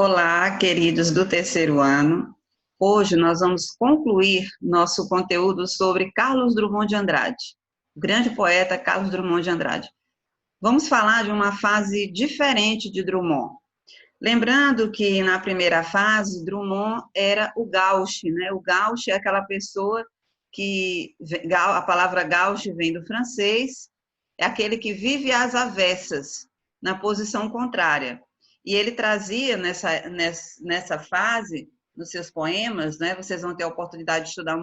Olá, queridos do terceiro ano. Hoje nós vamos concluir nosso conteúdo sobre Carlos Drummond de Andrade, o grande poeta Carlos Drummond de Andrade. Vamos falar de uma fase diferente de Drummond. Lembrando que na primeira fase, Drummond era o gauche, né? O gauche é aquela pessoa que, a palavra gauche vem do francês, é aquele que vive às avessas, na posição contrária. E ele trazia nessa fase, nos seus poemas, né? Vocês vão ter a oportunidade de estudar,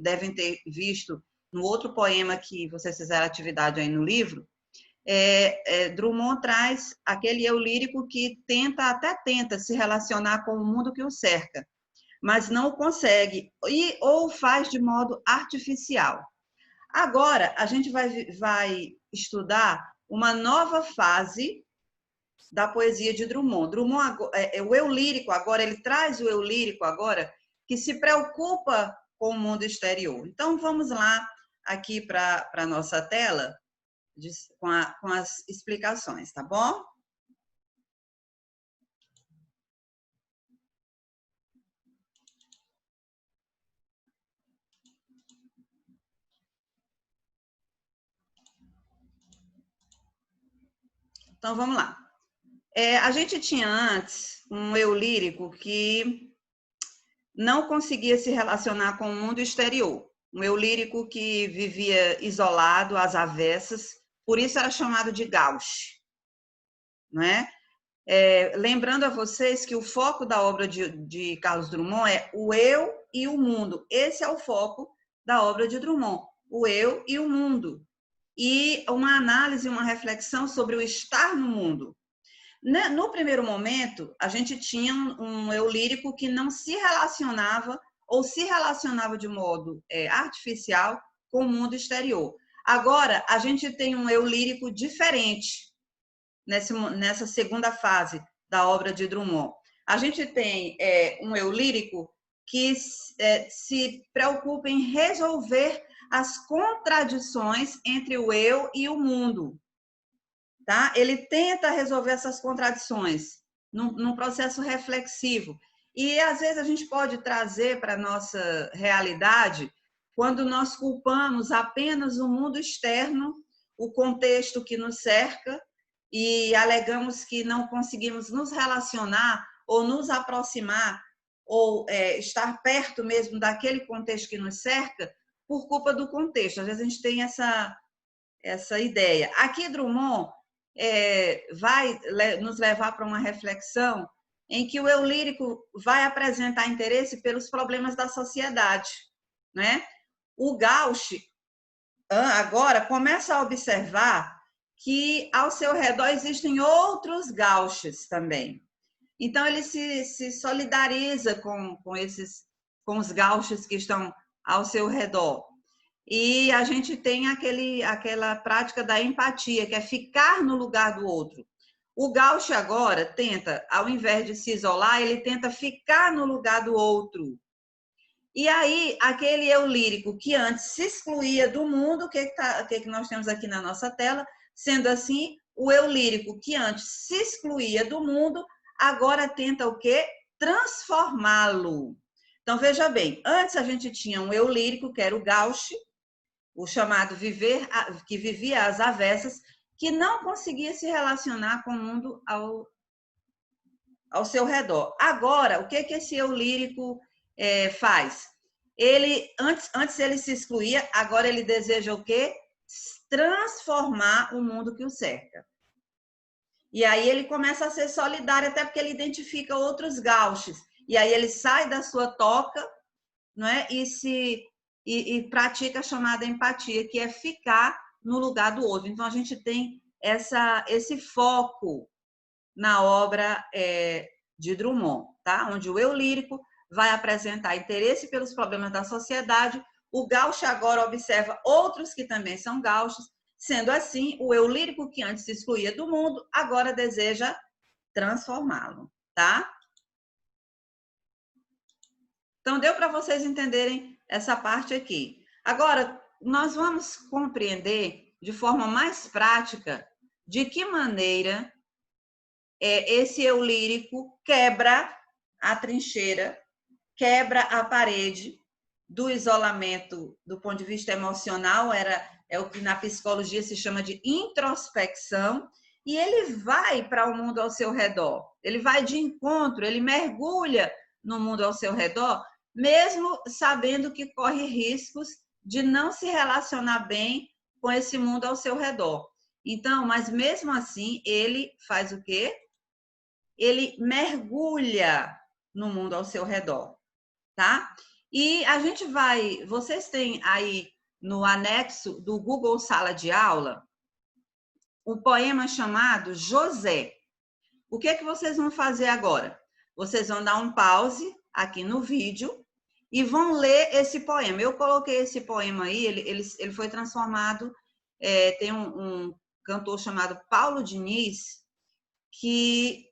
devem ter visto no outro poema que vocês fizeram atividade aí no livro, Drummond traz aquele eu lírico que até tenta se relacionar com o mundo que o cerca, mas não consegue, ou faz de modo artificial. Agora, a gente vai estudar uma nova fase da poesia de Drummond. O eu lírico agora, ele traz o eu lírico agora, que se preocupa com o mundo exterior. Então, vamos lá aqui para a nossa tela, com as explicações, tá bom? Então, vamos lá. A gente tinha antes um eu lírico que não conseguia se relacionar com o mundo exterior. Um eu lírico que vivia isolado, às avessas, por isso era chamado de gauche, não é? Lembrando a vocês que o foco da obra de Carlos Drummond é o eu e o mundo. Esse é o foco da obra de Drummond, o eu e o mundo. E uma análise, uma reflexão sobre o estar no mundo. No primeiro momento, a gente tinha um eu lírico que não se relacionava ou se relacionava de modo artificial com o mundo exterior. Agora, a gente tem um eu lírico diferente nessa segunda fase da obra de Drummond. A gente tem um eu lírico que se preocupa em resolver as contradições entre o eu e o mundo. Tá? Ele tenta resolver essas contradições num processo reflexivo. E, às vezes, a gente pode trazer para a nossa realidade quando nós culpamos apenas o mundo externo, o contexto que nos cerca, e alegamos que não conseguimos nos relacionar ou nos aproximar ou estar perto mesmo daquele contexto que nos cerca por culpa do contexto. Às vezes a gente tem essa ideia. Aqui Drummond vai nos levar para uma reflexão em que o eu lírico vai apresentar interesse pelos problemas da sociedade, né? O Gauche agora começa a observar que ao seu redor existem outros Gauches também. Então ele se solidariza com os Gauches que estão ao seu redor. E a gente tem aquela prática da empatia, que é ficar no lugar do outro. O Gauche agora tenta, ao invés de se isolar, ele tenta ficar no lugar do outro. E aí, aquele eu lírico que antes se excluía do mundo, o que nós temos aqui na nossa tela? Sendo assim, o eu lírico que antes se excluía do mundo, agora tenta o quê? Transformá-lo. Então, veja bem, antes a gente tinha um eu lírico, que era o Gauche, o chamado que vivia às avessas, que não conseguia se relacionar com o mundo ao seu redor. Agora, o que esse eu lírico faz? Antes ele se excluía, agora ele deseja o quê? Transformar o mundo que o cerca. E aí ele começa a ser solidário, até porque ele identifica outros gauches. E aí ele sai da sua toca, não é? E pratica a chamada empatia, que é ficar no lugar do outro. Então, a gente tem esse foco na obra de Drummond, tá? Onde o eu lírico vai apresentar interesse pelos problemas da sociedade, o gauche agora observa outros que também são gauchos, sendo assim, o eu lírico que antes se excluía do mundo, agora deseja transformá-lo, tá? Então, deu para vocês entenderem essa parte aqui. Agora, nós vamos compreender de forma mais prática de que maneira esse eu lírico quebra a trincheira, quebra a parede do isolamento do ponto de vista emocional, é o que na psicologia se chama de introspecção, e ele vai para o mundo ao seu redor, ele vai de encontro, ele mergulha no mundo ao seu redor, mesmo sabendo que corre riscos de não se relacionar bem com esse mundo ao seu redor. Então, mas mesmo assim, ele faz o quê? Ele mergulha no mundo ao seu redor, tá? E a gente vai, vocês têm aí no anexo do Google Sala de Aula, um poema chamado José. O que é que vocês vão fazer agora? Vocês vão dar um pause aqui no vídeo e vão ler esse poema. Eu coloquei esse poema aí, ele foi transformado, tem um cantor chamado Paulo Diniz, que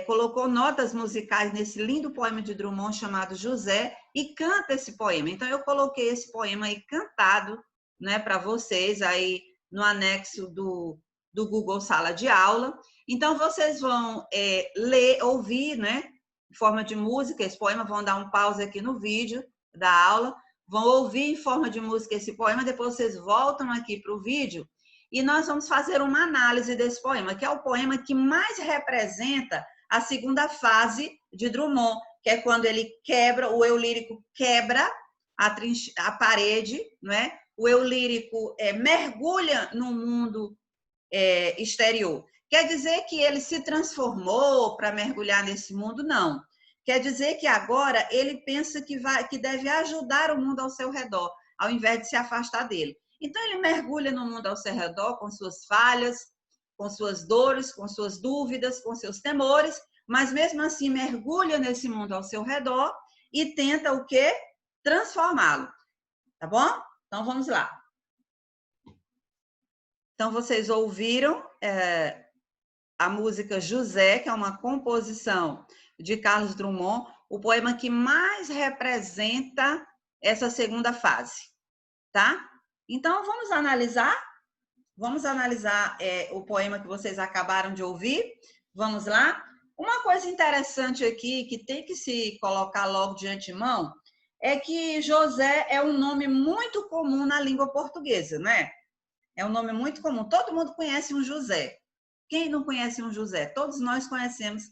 colocou notas musicais nesse lindo poema de Drummond chamado José e canta esse poema. Então, eu coloquei esse poema aí cantado, né, para vocês aí no anexo do Google Sala de Aula. Então, vocês vão ler, ouvir, né, em forma de música esse poema, vão dar um pause aqui no vídeo da aula, vão ouvir em forma de música esse poema, depois vocês voltam aqui para o vídeo e nós vamos fazer uma análise desse poema, que é o poema que mais representa a segunda fase de Drummond, que é quando ele quebra, o eu lírico quebra a parede, não é? O eu lírico mergulha no mundo exterior. Quer dizer que ele se transformou para mergulhar nesse mundo? Não. Quer dizer que agora ele pensa que deve ajudar o mundo ao seu redor, ao invés de se afastar dele. Então, ele mergulha no mundo ao seu redor com suas falhas, com suas dores, com suas dúvidas, com seus temores, mas mesmo assim mergulha nesse mundo ao seu redor e tenta o quê? Transformá-lo. Tá bom? Então, vamos lá. Então, vocês ouviram a música José, que é uma composição de Carlos Drummond, o poema que mais representa essa segunda fase, tá? Então, vamos analisar o poema que vocês acabaram de ouvir. Vamos lá? Uma coisa interessante aqui, que tem que se colocar logo de antemão, é que José é um nome muito comum na língua portuguesa, né? É um nome muito comum. Todo mundo conhece um José. Quem não conhece um José? Todos nós conhecemos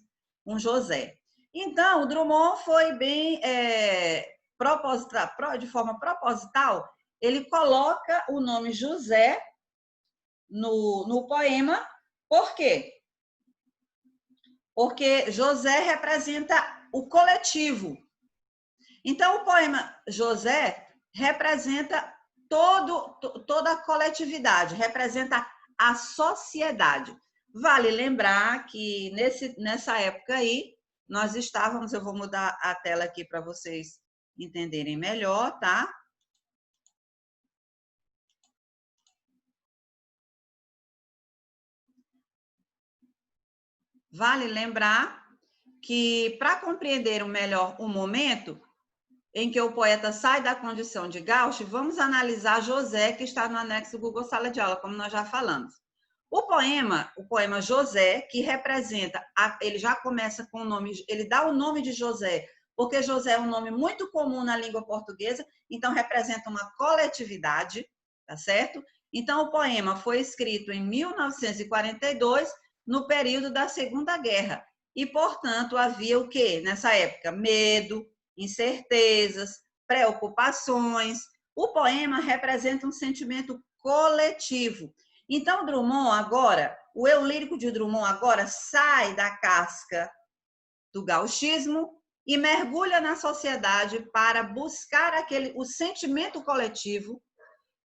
um José. Então, o Drummond foi bem de forma proposital, ele coloca o nome José no poema. Por quê? Porque José representa o coletivo. Então, o poema José representa toda a coletividade, representa a sociedade. Vale lembrar que nessa época aí, nós estávamos, eu vou mudar a tela aqui para vocês entenderem melhor, tá? Vale lembrar que, para compreender melhor o momento em que o poeta sai da condição de Gauche, vamos analisar José, que está no anexo do Google Sala de Aula, como nós já falamos. O poema José, que representa, ele já começa com o nome, ele dá o nome de José, porque José é um nome muito comum na língua portuguesa, então representa uma coletividade, tá certo? Então, o poema foi escrito em 1942, no período da Segunda Guerra, e, portanto, havia o quê? Nessa época, medo, incertezas, preocupações. O poema representa um sentimento coletivo. Então, Drummond agora, o eu lírico de Drummond agora sai da casca do gauchismo e mergulha na sociedade para buscar o sentimento coletivo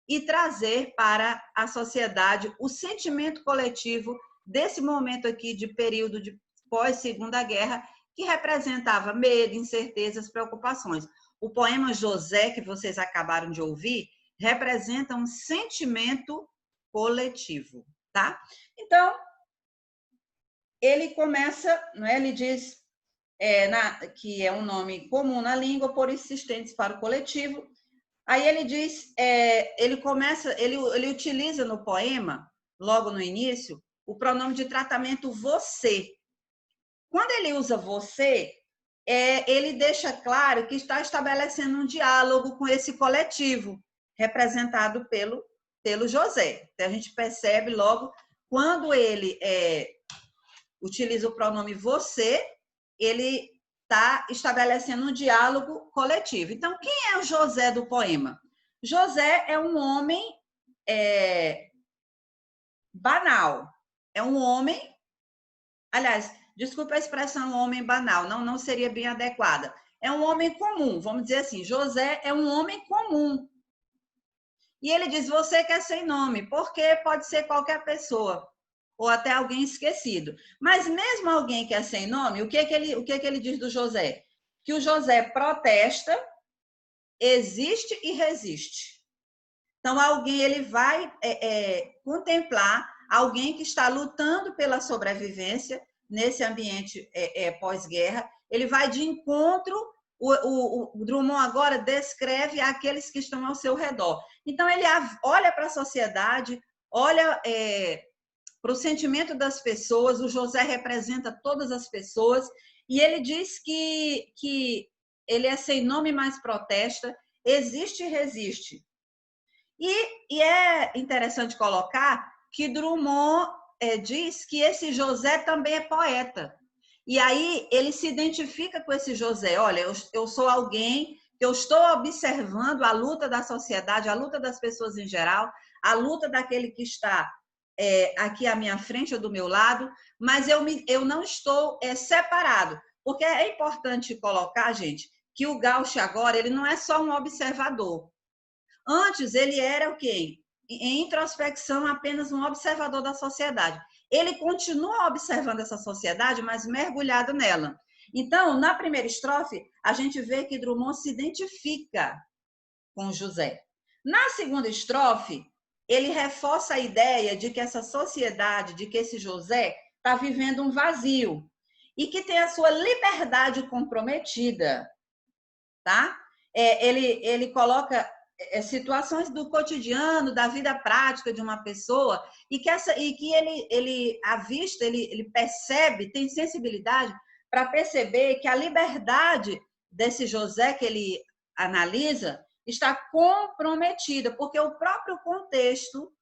e trazer para a sociedade o sentimento coletivo desse momento aqui de período de pós-Segunda Guerra, que representava medo, incertezas, preocupações. O poema José, que vocês acabaram de ouvir, representa um sentimento coletivo, tá? Então, ele começa, não é? Ele diz que é um nome comum na língua, por insistentes para o coletivo. Aí ele diz, ele utiliza no poema, logo no início, o pronome de tratamento você. Quando ele usa você, ele deixa claro que está estabelecendo um diálogo com esse coletivo, representado pelo José. Então, a gente percebe logo, quando ele utiliza o pronome você, ele está estabelecendo um diálogo coletivo. Então, quem é o José do poema? José é um homem banal. É um homem... Aliás, desculpa a expressão homem banal, não seria bem adequada. É um homem comum, vamos dizer assim. José é um homem comum. E ele diz, você que é sem nome, porque pode ser qualquer pessoa, ou até alguém esquecido. Mas mesmo alguém que é sem nome, o que ele diz do José? Que o José protesta, existe e resiste. Então, alguém, ele vai contemplar alguém que está lutando pela sobrevivência nesse ambiente pós-guerra. Ele vai de encontro, o Drummond agora descreve aqueles que estão ao seu redor. Então, ele olha para a sociedade, olha para o sentimento das pessoas, o José representa todas as pessoas, e ele diz que ele é sem nome, mas protesta, existe e resiste. E é interessante colocar que Drummond diz que esse José também é poeta. E aí ele se identifica com esse José. Olha, eu sou alguém que eu estou observando a luta da sociedade, a luta das pessoas em geral, a luta daquele que está aqui à minha frente ou do meu lado, mas eu não estou separado. Porque é importante colocar, gente, que o Gauch agora ele não é só um observador. Antes, ele era o quê? Em introspecção, apenas um observador da sociedade. Ele continua observando essa sociedade, mas mergulhado nela. Então, na primeira estrofe, a gente vê que Drummond se identifica com José. Na segunda estrofe, ele reforça a ideia de que essa sociedade, de que esse José está vivendo um vazio e que tem a sua liberdade comprometida, tá? Ele coloca situações do cotidiano, da vida prática de uma pessoa, e que ele avista, ele percebe, tem sensibilidade para perceber que a liberdade desse José que ele analisa está comprometida, porque o próprio contexto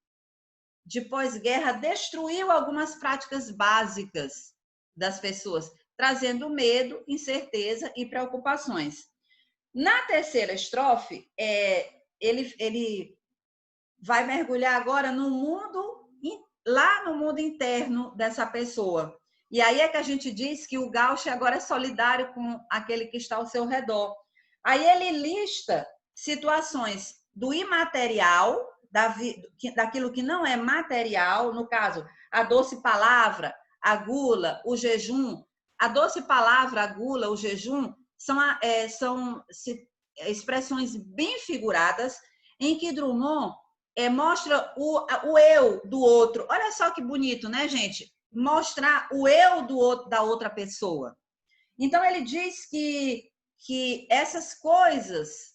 de pós-guerra destruiu algumas práticas básicas das pessoas, trazendo medo, incerteza e preocupações. Na terceira estrofe, ele vai mergulhar agora no mundo, lá no mundo interno dessa pessoa. E aí é que a gente diz que o Gauch agora é solidário com aquele que está ao seu redor. Aí ele lista situações do imaterial, daquilo que não é material, no caso, a doce palavra, a gula, o jejum. A doce palavra, a gula, o jejum, são expressões bem figuradas em que Drummond mostra o eu do outro. Olha só que bonito, né, gente? Mostrar o eu do outro, da outra pessoa. Então, ele diz que essas coisas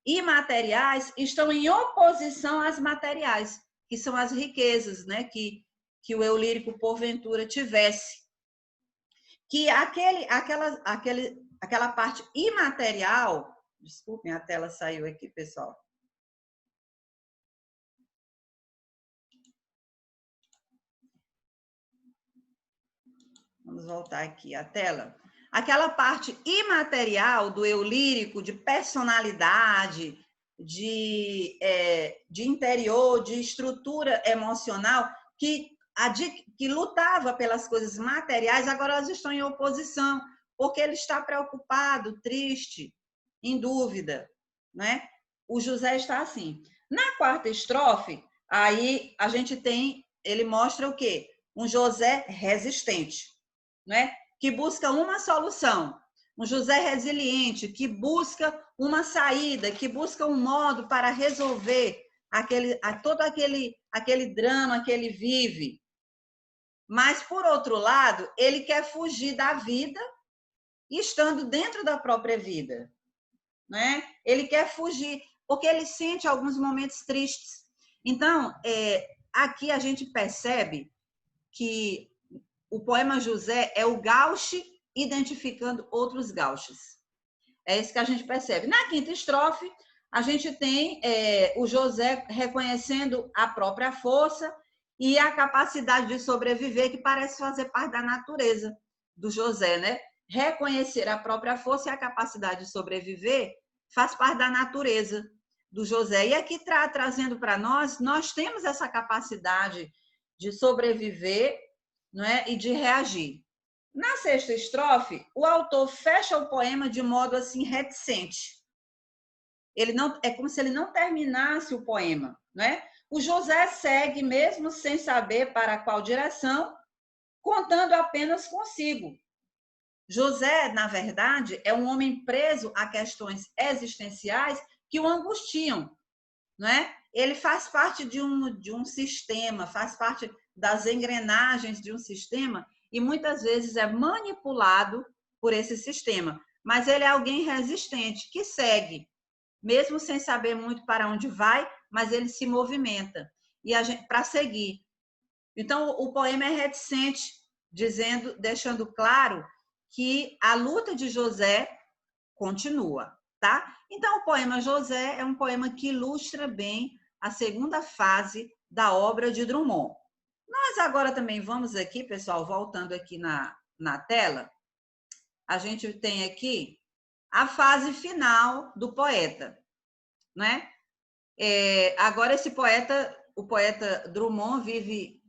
imateriais estão em oposição às materiais, que são as riquezas, né, que o eu lírico, porventura, tivesse. Que aquela parte imaterial... Desculpem, a tela saiu aqui, pessoal. Vamos voltar aqui a tela. Aquela parte imaterial do eu lírico, de personalidade, de interior, de estrutura emocional, que lutava pelas coisas materiais, agora elas estão em oposição, porque ele está preocupado, triste, em dúvida, né? O José está assim. Na quarta estrofe, aí a gente tem, ele mostra o quê? Um José resistente, né? Que busca uma solução. Um José resiliente, que busca uma saída, que busca um modo para resolver todo aquele drama que ele vive. Mas, por outro lado, ele quer fugir da vida, estando dentro da própria vida, né? Ele quer fugir, porque ele sente alguns momentos tristes. Então, aqui a gente percebe que o poema José é o gauche identificando outros gauches. É isso que a gente percebe. Na quinta estrofe, a gente tem o José reconhecendo a própria força e a capacidade de sobreviver, que parece fazer parte da natureza do José, né? Reconhecer a própria força e a capacidade de sobreviver faz parte da natureza do José. E aqui trazendo para nós temos essa capacidade de sobreviver, não é? E de reagir. Na sexta estrofe, o autor fecha o poema de modo assim reticente. Ele não, é como se ele não terminasse o poema, né? O José segue mesmo sem saber para qual direção, contando apenas consigo. José, na verdade, é um homem preso a questões existenciais que o angustiam, não é? Ele faz parte de um sistema, faz parte das engrenagens de um sistema e muitas vezes é manipulado por esse sistema. Mas ele é alguém resistente, que segue, mesmo sem saber muito para onde vai, mas ele se movimenta e para seguir. Então, o poema é reticente, deixando claro que a luta de José continua, tá? Então, o poema José é um poema que ilustra bem a segunda fase da obra de Drummond. Nós agora também vamos aqui, pessoal, voltando aqui na tela, a gente tem aqui a fase final do poeta, né? Agora esse poeta, o poeta Drummond, vive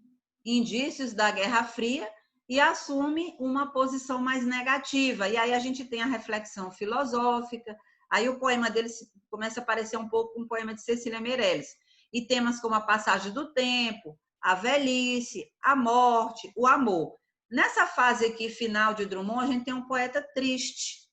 indícios da Guerra Fria e assume uma posição mais negativa. E aí a gente tem a reflexão filosófica, aí o poema dele começa a parecer um pouco um poema de Cecília Meirelles. E temas como a passagem do tempo, a velhice, a morte, o amor. Nessa fase aqui final de Drummond, a gente tem um poeta triste,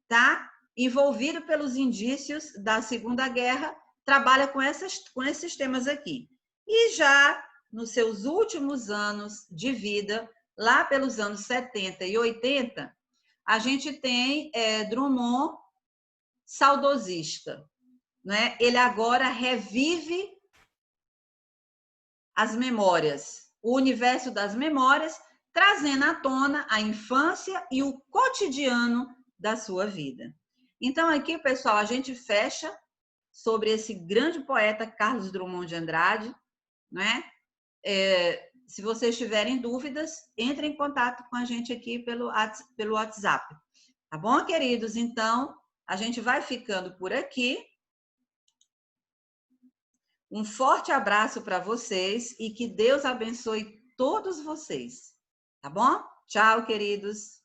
tá? Envolvido pelos indícios da Segunda Guerra, trabalha com esses temas aqui. E já nos seus últimos anos de vida, lá pelos anos 70 e 80, a gente tem Drummond saudosista, né? Ele agora revive as memórias, o universo das memórias, trazendo à tona a infância e o cotidiano da sua vida. Então, aqui, pessoal, a gente fecha sobre esse grande poeta Carlos Drummond de Andrade, né? Se vocês tiverem dúvidas, entrem em contato com a gente aqui pelo WhatsApp. Tá bom, queridos? Então, a gente vai ficando por aqui. Um forte abraço para vocês e que Deus abençoe todos vocês. Tá bom? Tchau, queridos.